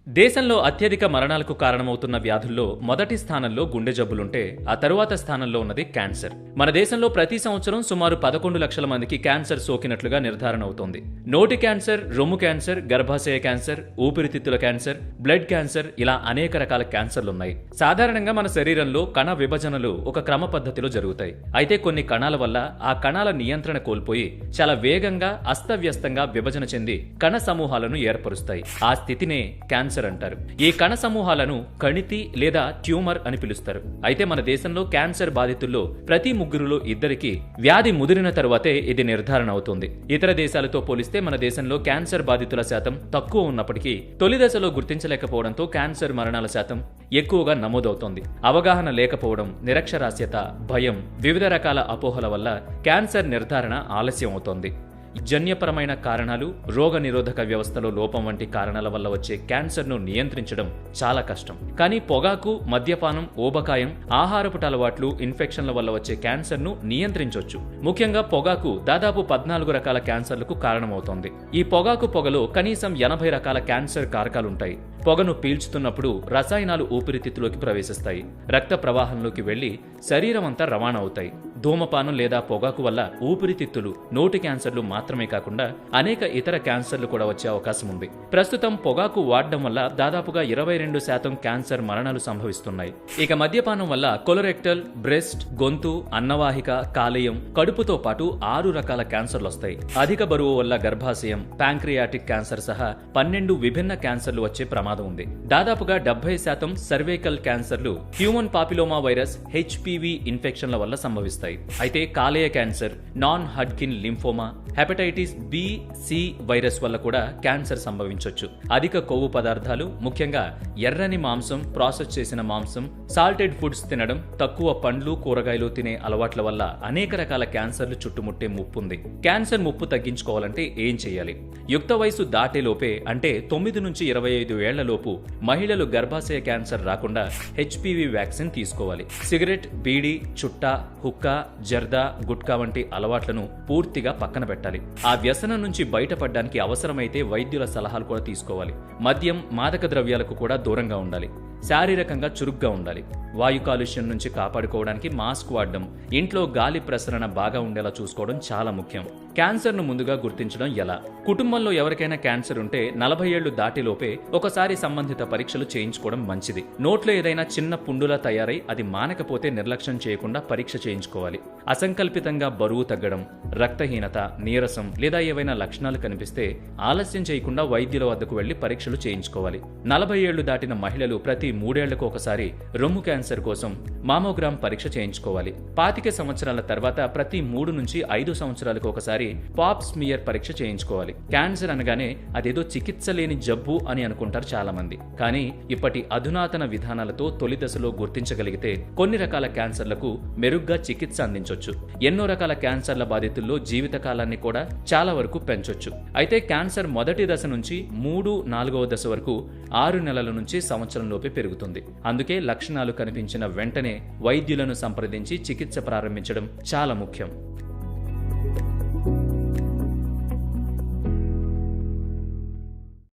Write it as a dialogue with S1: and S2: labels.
S1: దేశంలో అత్యధిక మరణాలకు కారణమవుతున్న వ్యాధుల్లో మొదటి స్థానంలో గుండె జబ్బులుంటే ఆ తరువాత స్థానంలో ఉన్నది క్యాన్సర్. మన దేశంలో ప్రతి సంవత్సరం సుమారు 11 లక్షల మందికి క్యాన్సర్ సోకినట్లుగా నిర్ధారణ అవుతోంది. నోటి క్యాన్సర్, రొమ్ము క్యాన్సర్, గర్భాశయ క్యాన్సర్, ఊపిరితిత్తుల క్యాన్సర్, బ్లడ్ క్యాన్సర్ ఇలా అనేక రకాల క్యాన్సర్లున్నాయి. సాధారణంగా మన శరీరంలో కణ విభజనలు ఒక క్రమ పద్ధతిలో జరుగుతాయి. అయితే కొన్ని కణాల వల్ల ఆ కణాల నియంత్రణ కోల్పోయి చాలా వేగంగా అస్తవ్యస్తంగా విభజన చెంది కణ సమూహాలను ఏర్పరుస్తాయి. ఆ స్థితినే క్యాన్సర్ అంటారు. ఈ కణ సమూహాలను కణితి లేదా ట్యూమర్ అని పిలుస్తారు. అయితే మన దేశంలో క్యాన్సర్ బాధితుల్లో ప్రతి ముగ్గురులో ఇద్దరికి వ్యాధి ముదిరిన తరువాతే ఇది నిర్ధారణ అవుతుంది. ఇతర దేశాలతో పోలిస్తే మన దేశంలో క్యాన్సర్ బాధితుల శాతం తక్కువ ఉన్నప్పటికీ తొలి దశలో గుర్తించలేకపోవడంతో క్యాన్సర్ మరణాల శాతం ఎక్కువగా నమోదవుతోంది. అవగాహన లేకపోవడం, నిరక్షరాస్యత, భయం, వివిధ రకాల అపోహల వల్ల క్యాన్సర్ నిర్ధారణ ఆలస్యం అవుతోంది. జన్యపరమైన కారణాలు, రోగ నిరోధక వ్యవస్థలో లోపం వంటి కారణాల వల్ల వచ్చే క్యాన్సర్ను నియంత్రించడం చాలా కష్టం. కానీ పొగాకు, మద్యపానం, ఊబకాయం, ఆహారపు అలవాట్లు, ఇన్ఫెక్షన్ల వల్ల వచ్చే క్యాన్సర్ను నియంత్రించవచ్చు. ముఖ్యంగా పొగాకు దాదాపు 14 రకాల క్యాన్సర్లకు కారణమవుతోంది. ఈ పొగాకు పొగలో కనీసం 80 రకాల క్యాన్సర్ కారకాలుంటాయి. పొగను పీల్చుతున్నప్పుడు రసాయనాలు ఊపిరితిత్తులోకి ప్రవేశిస్తాయి, రక్త ప్రవాహంలోకి వెళ్లి శరీరం అంతా రవాణా అవుతాయి. ధూమపానం లేదా పొగాకు వల్ల ఊపిరితిత్తులు, నోటి క్యాన్సర్లు మాత్రమే కాకుండా అనేక ఇతర క్యాన్సర్లు కూడా వచ్చే అవకాశం ఉంది. ప్రస్తుతం పొగాకు వాడడం వల్ల దాదాపుగా 22% క్యాన్సర్ మరణాలు సంభవిస్తున్నాయి. ఇక మద్యపానం వల్ల కొలరెక్టల్, బ్రెస్ట్, గొంతు, అన్నవాహిక, కాలేయం, కడుపుతో పాటు 6 రకాల క్యాన్సర్లు వస్తాయి. అధిక బరువు వల్ల గర్భాశయం, ప్యాంక్రియాటిక్ క్యాన్సర్ సహా 12 విభిన్న క్యాన్సర్లు వచ్చే ప్రమాదం ఉంది. దాదాపుగా 70% సర్వైకల్ క్యాన్సర్లు హ్యూమన్ పాపిలోమా వైరస్ HPV ఇన్ఫెక్షన్ల వల్ల సంభవిస్తాయి. అయితే కాలేయ cancer, non Hodgkin lymphoma, hepatitis B, C virus వల్ల కూడా క్యాన్సర్ సంభవించవచ్చు. అధిక కొవ్వు పదార్థాలు, ముఖ్యంగా ఎర్రని మాంసం, ప్రాసెస్ చేసిన మాంసం, సాల్టెడ్ ఫుడ్స్ తినడం, తక్కువ పండ్లు, కూరగాయలు తినే అలవాట్ల వల్ల అనేక రకాల క్యాన్సర్లు చుట్టుముట్టే ముప్పు ఉంది. క్యాన్సర్ ముప్పు తగ్గించుకోవాలంటే ఏం చేయాలి? యుక్త వయసు దాటేలోపే, అంటే 9 నుంచి 25 ఏళ్ల లోపు మహిళలు గర్భాశయ క్యాన్సర్ రాకుండా HPV వ్యాక్సిన్ తీసుకోవాలి. సిగరెట్, బీడీ, చుట్టా, హుక్కా, జర్దా, గుట్కా వంటి అలవాట్లను పూర్తిగా పక్కన పెట్టాలి. ఆ వ్యసనం నుంచి బయటపడడానికి అవసరమైతే వైద్యుల సలహాలు కూడా తీసుకోవాలి. మద్యం, మాదక ద్రవ్యాలకు కూడా దూరంగా ఉండాలి. శారీరకంగా చురుగ్గా ఉండాలి. వాయు కాలుష్యం నుంచి కాపాడుకోవడానికి మాస్క్ వాడడం, ఇంట్లో గాలి ప్రసరణ బాగా ఉండేలా చూసుకోవడం చాలా ముఖ్యం. క్యాన్సర్ను ముందుగా గుర్తించడం ఎలా? కుటుంబంలో ఎవరికైనా క్యాన్సర్ ఉంటే 40 ఏళ్లు దాటిలోపే ఒకసారి సంబంధిత పరీక్షలు చేయించుకోవడం మంచిది. నోట్లో ఏదైనా చిన్న పుండులా తయారై అది మానకపోతే నిర్లక్ష్యం చేయకుండా పరీక్ష చేయించుకోవాలి. అసంకల్పితంగా బరువు తగ్గడం, రక్తహీనత, నీరసం లేదా ఏవైనా లక్షణాలు కనిపిస్తే ఆలస్యం చేయకుండా వైద్యుల వద్దకు వెళ్లి పరీక్షలు చేయించుకోవాలి. 40 ఏళ్లు దాటిన మహిళలు ప్రతి 3 ఏళ్లకు ఒకసారి రొమ్ము క్యాన్సర్ కోసం మామోగ్రామ్ పరీక్ష చేయించుకోవాలి. 25 సంవత్సరాల తర్వాత ప్రతి 3 నుంచి 5 సంవత్సరాలకు ఒకసారి పాప్ స్మియర్ పరీక్ష చేయించుకోవాలి. క్యాన్సర్ అనగానే అదేదో చికిత్స లేని జబ్బు అని అనుకుంటారు చాలా మంది. కానీ ఇప్పటి అధునాతన విధానాలతో తొలి దశలో గుర్తించగలిగితే కొన్ని రకాల క్యాన్సర్లకు మెరుగ్గా చికిత్స అందించొచ్చు. ఎన్నో రకాల క్యాన్సర్ల బాధితుల్లో జీవితకాలాన్ని కూడా చాలా వరకు పెంచొచ్చు. అయితే క్యాన్సర్ మొదటి దశ నుంచి 3-4వ దశ వరకు 6 నెలల నుంచి సంవత్సరం లోపే పెరుగుతుంది. అందుకే లక్షణాలు కనిపించిన వెంటనే వైద్యులను సంప్రదించి చికిత్స ప్రారంభించడం చాలా ముఖ్యం.